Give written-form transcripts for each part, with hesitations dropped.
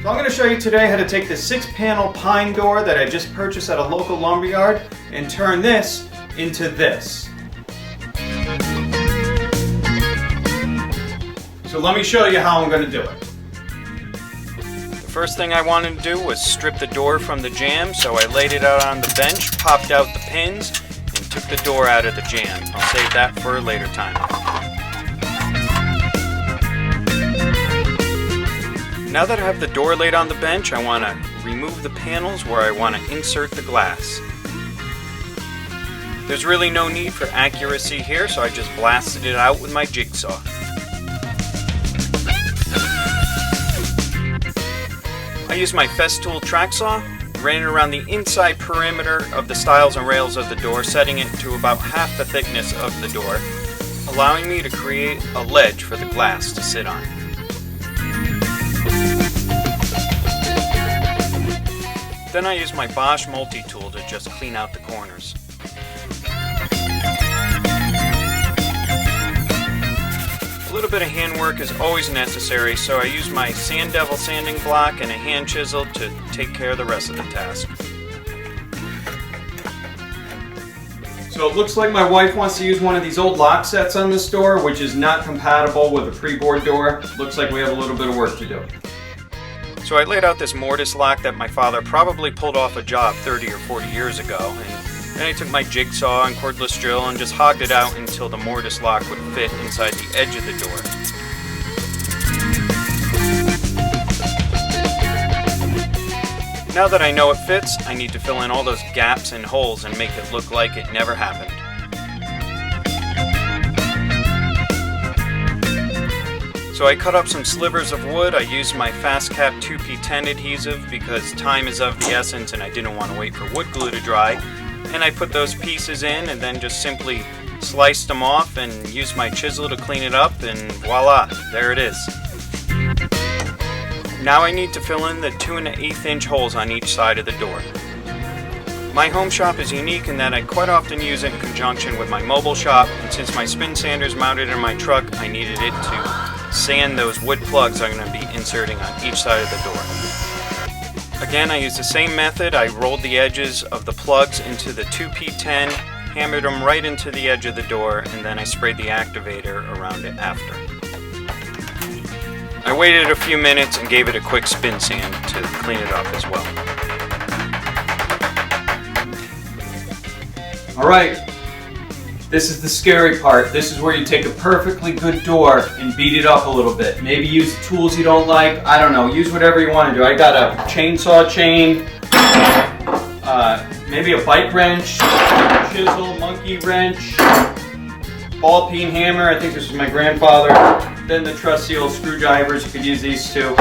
So I'm going to show you today how to take the 6-panel pine door that I just purchased at a local lumberyard and turn this into this. So let me show you how I'm going to do it. The first thing I wanted to do was strip the door from the jamb, so I laid it out on the bench, popped out the pins, and took the door out of the jamb. I'll save that for a later time. Now that I have the door laid on the bench, I want to remove the panels where I want to insert the glass. There's really no need for accuracy here, so I just blasted it out with my jigsaw. I used my Festool track saw, ran it around the inside perimeter of the stiles and rails of the door, setting it to about half the thickness of the door, allowing me to create a ledge for the glass to sit on. Then I used my Bosch multi-tool to just clean out the corners. A little bit of handwork is always necessary, so I use my Sand Devil sanding block and a hand chisel to take care of the rest of the task. So it looks like my wife wants to use one of these old lock sets on this door, which is not compatible with a pre-board door. Looks like we have a little bit of work to do. So I laid out this mortise lock that my father probably pulled off a job 30 or 40 years ago, and then I took my jigsaw and cordless drill and just hogged it out until the mortise lock would fit inside the edge of the door. Now that I know it fits, I need to fill in all those gaps and holes and make it look like it never happened. So I cut up some slivers of wood. I used my Fast Cap 2P10 adhesive because time is of the essence and I didn't want to wait for wood glue to dry. And I put those pieces in and then just simply sliced them off and used my chisel to clean it up, and voila, there it is. Now I need to fill in the 2 1/8 inch holes on each side of the door. My home shop is unique in that I quite often use it in conjunction with my mobile shop, and since my spin sander is mounted in my truck, I needed it to sand those wood plugs I'm going to be inserting on each side of the door. Again, I used the same method. I rolled the edges of the plugs into the 2P10, hammered them right into the edge of the door, and then I sprayed the activator around it after. I waited a few minutes and gave it a quick spin sand to clean it up as well. Alright, this is the scary part. This is where you take a perfectly good door and beat it up a little bit. Maybe use tools you don't like. I don't know. Use whatever you want to do. I got a chainsaw chain, maybe a bike wrench, chisel, monkey wrench, ball peen hammer. I think this was my grandfather. Then the trusty old screwdrivers. You could use these too.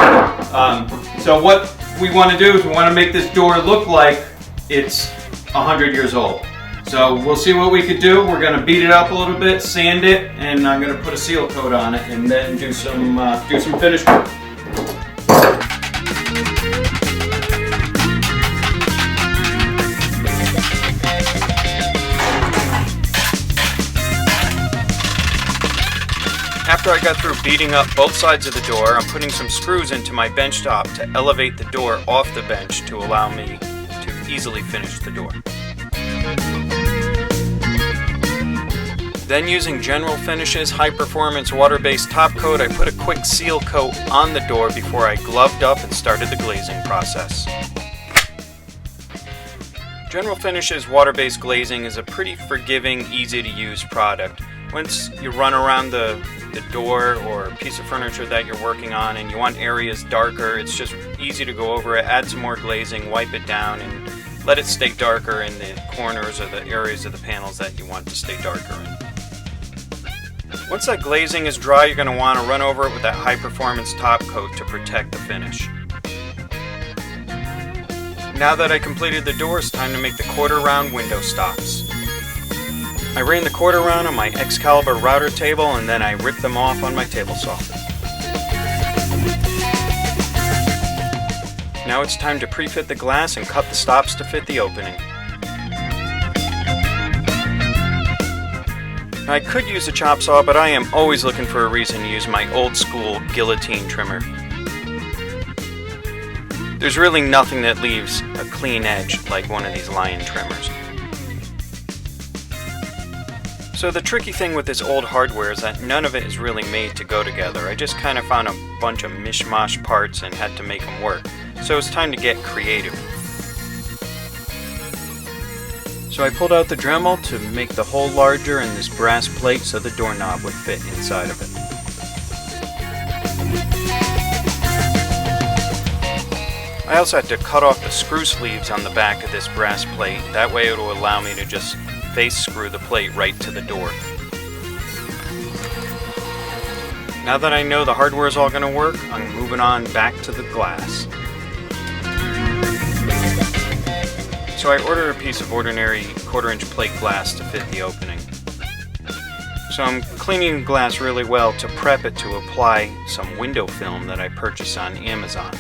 So what we want to do is we want to make this door look like it's 100 years old. So we'll see what we could do. We're going to beat it up a little bit, sand it, and I'm going to put a seal coat on it and then do some finish work. After I got through beating up both sides of the door, I'm putting some screws into my bench top to elevate the door off the bench to allow me to easily finish the door. Then using General Finishes High Performance Water-Based Top Coat, I put a quick seal coat on the door before I gloved up and started the glazing process. General Finishes water-based glazing is a pretty forgiving, easy to use product. Once you run around the door or piece of furniture that you're working on and you want areas darker, it's just easy to go over it, add some more glazing, wipe it down, and let it stay darker in the corners or the areas of the panels that you want to stay darker in. Once that glazing is dry, you're going to want to run over it with that high performance top coat to protect the finish. Now that I completed the door, it's time to make the quarter round window stops. I ran the quarter round on my Excalibur router table and then I ripped them off on my table saw. Now it's time to pre-fit the glass and cut the stops to fit the opening. Now, I could use a chop saw, but I am always looking for a reason to use my old school guillotine trimmer. There's really nothing that leaves a clean edge like one of these lion trimmers. So the tricky thing with this old hardware is that none of it is really made to go together. I just kind of found a bunch of mishmash parts and had to make them work. So it's time to get creative. So I pulled out the Dremel to make the hole larger in this brass plate so the doorknob would fit inside of it. I also had to cut off the screw sleeves on the back of this brass plate. That way it will allow me to just face screw the plate right to the door. Now that I know the hardware is all going to work, I'm moving on back to the glass. So I ordered a piece of ordinary 1/4-inch plate glass to fit the opening. So I'm cleaning the glass really well to prep it to apply some window film that I purchased on Amazon.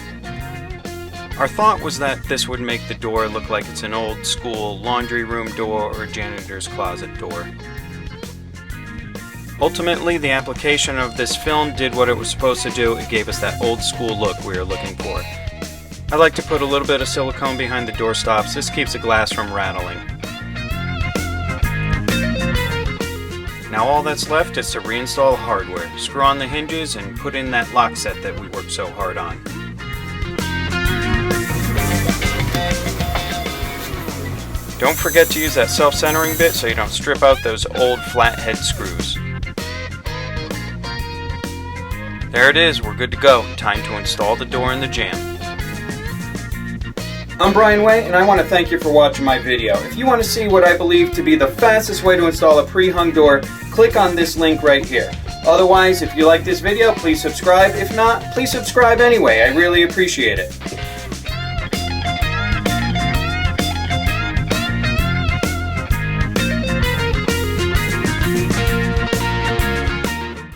Our thought was that this would make the door look like it's an old school laundry room door or janitor's closet door. Ultimately, the application of this film did what it was supposed to do. It gave us that old school look we were looking for. I like to put a little bit of silicone behind the door stops. This keeps the glass from rattling. Now all that's left is to reinstall the hardware, screw on the hinges, and put in that lock set that we worked so hard on. Don't forget to use that self-centering bit so you don't strip out those old flathead screws. There it is, we're good to go. Time to install the door in the jamb. I'm Brian Way, and I want to thank you for watching my video. If you want to see what I believe to be the fastest way to install a pre-hung door, click on this link right here. Otherwise, if you like this video, please subscribe. If not, please subscribe anyway. I really appreciate it.